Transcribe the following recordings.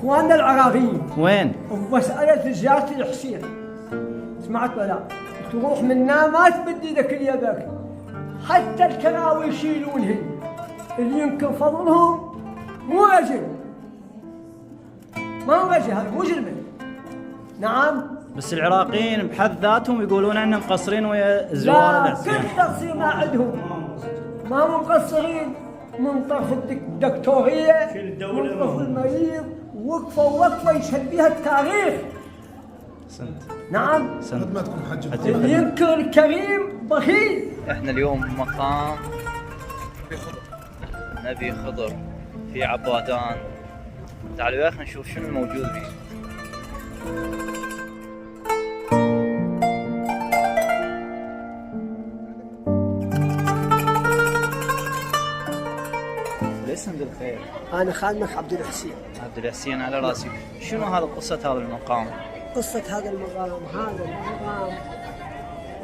اخواننا العراقيين وين؟ بمسألة زيارة الحسين سمعت ولا؟ تروح منا ما تمد ايدك اليدك، حتى الكراوي يشيلونهن، اللي ينكر فضلهم مو رجل، ما هو رجل، هذا مجرم. نعم. بس العراقيين بحد ذاتهم يقولون انهم مقصرين ويا زوار الحسين. لا، كل تقصير ما عندهم، ما هم مقصرين من طرف الدكتورية، من طرف المريض، وقفة يشهد بها التاريخ. سنت. نعم. خدمتكم حج اللي ينكر الكريم بخيل. احنا اليوم مقام نبي خضر في عبادان. تعالوا يا اخي نشوف شنو الموجود فيه. الاسم بالخير. أنا خادمك عبد الحسين. عبد الحسين على راسي. شنو هذا قصة هذا المقام؟ قصة هذا المقام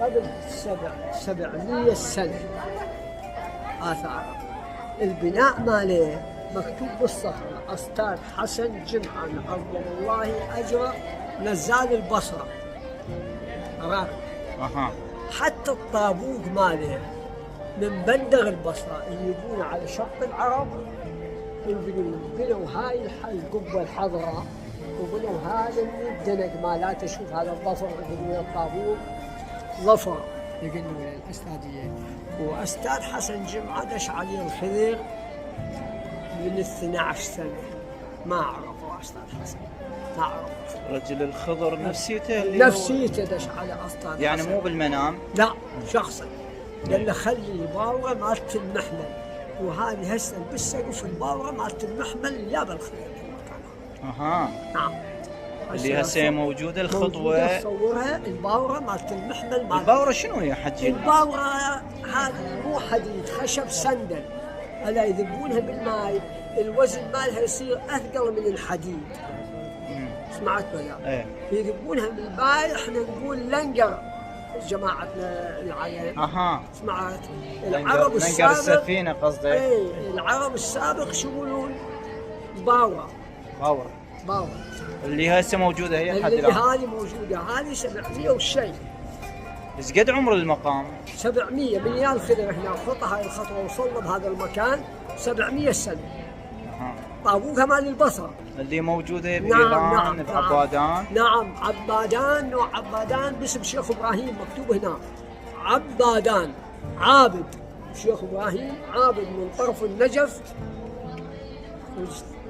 قبل 700 سنة آثار. البناء ماله مكتوب بالصخرة أستاذ حسن جمعة عظم الله أجره نزال البصرة عراقي. حتى الطابوق ماله من بندر البصرة يجيبون على شط العرب، بنوا هاي القبة الحضراء، وبنوا هذا الدنق مالات. شوف هذا الظفر يقولون الطابوق ظفر يقولون الأستاذية. وأستاذ حسن جمعة دش عليه الخضر من 12 سنة، ما عرفوا أستاذ حسن، ما عرفوا. رجل الخضر نفسيته نفسيته دش على أستاذ يعني حسن. مو بالمنام؟ لا، شخصا قال له خلي الباورة مالت المحمل، وهذه هسه بالسقف الباورة مالت المحمل يا بالخير. نعم. اللي هسه موجودة الخطوة تصورها الباورة مالت المحمل. الباورة شنو هي حجي؟ الباورة هذه مو حديد، خشب سندل، هلا يذبونها بالماء الوزن مالها يصير اثقل من الحديد. سمعت ولا؟ ايه. يذبونها بالماء، احنا نقول لنقر جماعتنا العيال. سمعت؟ العرب السابق لنقر السفينة قصدك؟ ايه، العرب السابق شو يقولون؟ باورة. اللي هسه موجودة هي لحد اللي الآن. هذه موجودة، هذه 700 وشيء. ايش قد عمر المقام؟ 700 من يا الخضر هنا خطى هاي الخطوة وصلنا بهذا المكان 700 سنة. طابوقها مال البصرة اللي موجودة بإيران بعبادان. نعم عبادان، نوع عبادان باسم شيخ إبراهيم مكتوب هنا عبادان، عابد شيخ إبراهيم، عابد من طرف النجف.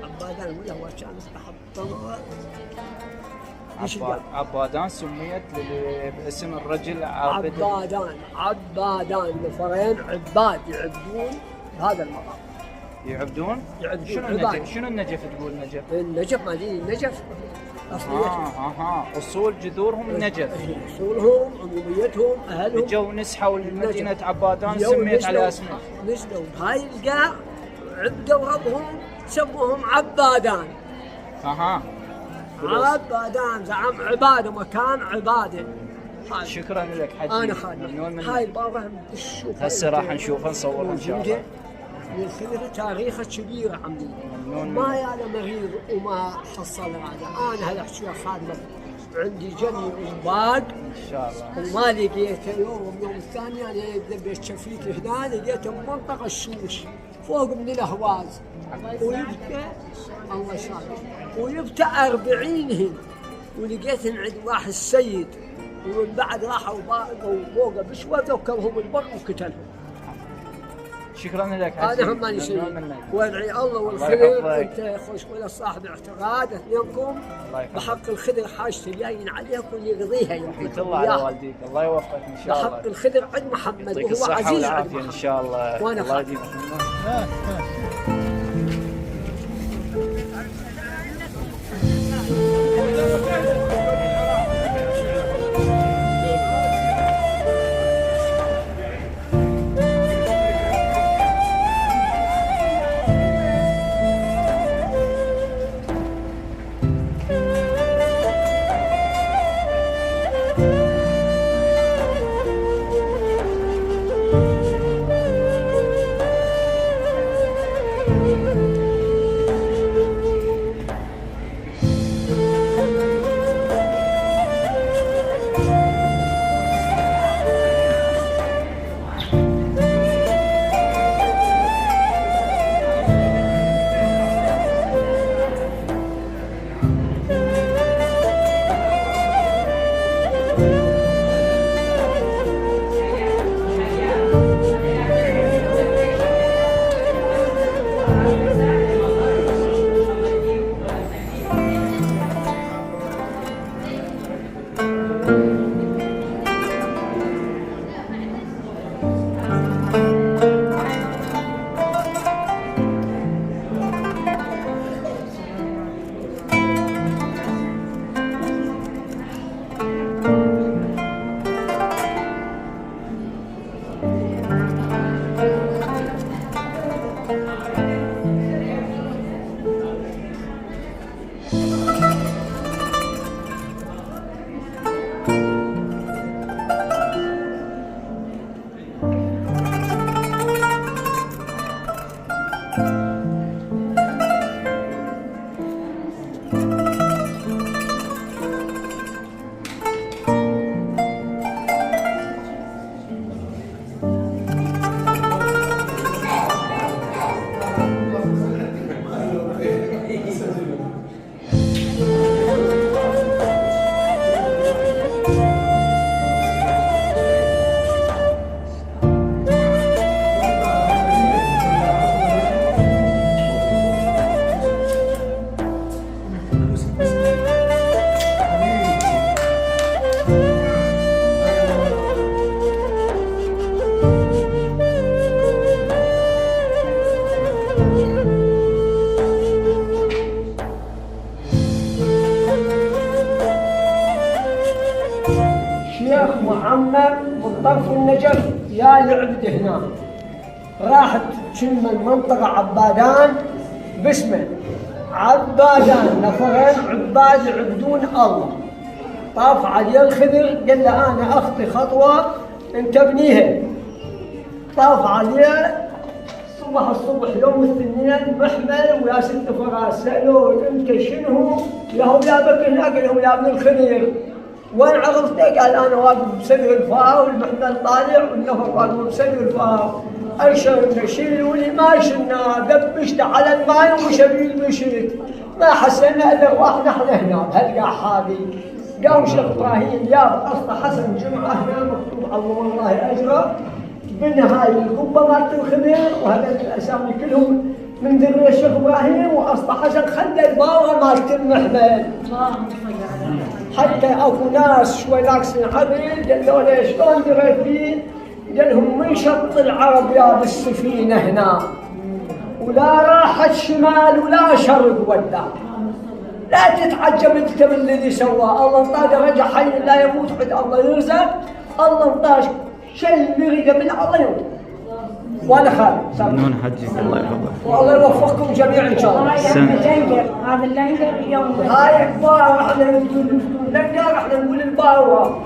عبادان ولا هو كان عبادان سميت باسم الرجل عابد. عبادان نفرين عباد يعبدون بهذا المقام. يعبدون؟ شنو النجف تقول نجف؟ النجف مالين النجف اصليتهم. اصول جذورهم النجف. اصولهم عموميتهم اهلهم جو نسحوا لمدينة عبادان سميت على اسمه. نزلوا بهاي القاع عبدوا ربهم سموهم عبادان. عبادان زعم عباده، مكان عباده. شكرا لك حجي. انا خادم. هاي البابا نشوفها هسه راح نشوفها نصورها ان شاء الله. الخضر تاريخه كبير عمي، ما ياله مريض وما حصل هذا. انا هالحكي خادمه عندي جني عباد ان شاء الله، وما لقيته يوم الثاني. انا دبيت شفيت هنا لقيته بمنطقه الشوش فوق من الاهواز، ويبكى الله شاهد، ويبكى 40 هن، ولقيتهم عند واحد السيد، ومن بعد راحوا فوقه بشوى ذكرهم البر وقتلهم. شكرا لك حجي. انا هم ماني شيء، وادعي الله والخير. انت خوش ولا صاحب اعتقاد اثنينكم بحق الخضر حاجته جايين عليكم يقضيها. رحمة الله على والديك، الله يوفقك ان شاء الله. بحق الخضر عند محمد وهو عزيز عند محمد ان شاء الله. وانا الله يديمك. شيخ محمد من طرف النجف يا العبد هنا راحت تشم المنطقة عبادان باسمه عبادان نفرين عباد يعبدون الله. طاف عليه الخضر قال له أنا أخطي خطوة أنت ابنيها. طاف عليه الصبح يوم الاثنين محمل ويا ست فراس سألوه أنت شنو؟ ياهم يابك هناك لهم يا ابن الخضر. وين عرفته؟ قال انا واقف بسدر الفار والمحمل طالع والنفر واقف بسدر الفار. انشرنا شيلوا لي ما شلنا دبشت على الماء وشبيل مشيت ما حسينا الا رواحنا احنا هنا بهالقاع هذه. قام شيخ ابراهيم جاب اصل حسن جمعه هنا مكتوب عظم الله اجره بالنهايه القبه مالت الخضر وهذا الاسامي كلهم من ذريه الشيخ ابراهيم واصل حسن خلى الباوره مالت المحمل. حتى اكو ناس شوي ناقصين عقل قالوا له شلون دريتين؟ قال لهم من شط العرب يا بالسفينه هنا ولا راحت شمال ولا شرق ولا. لا تتعجب انت من الذي سواه، الله انطاه درجه حي لا يموت عند الله يرزق، الله انطاه شيء يريده من الله يموت. وانا خالد من حجك الله يحفظك والله يوفقكم جميعا ان شاء الله. هذا اللنجر يوم هاي كبار احنا نقول اللنجر احنا نقول الباوره.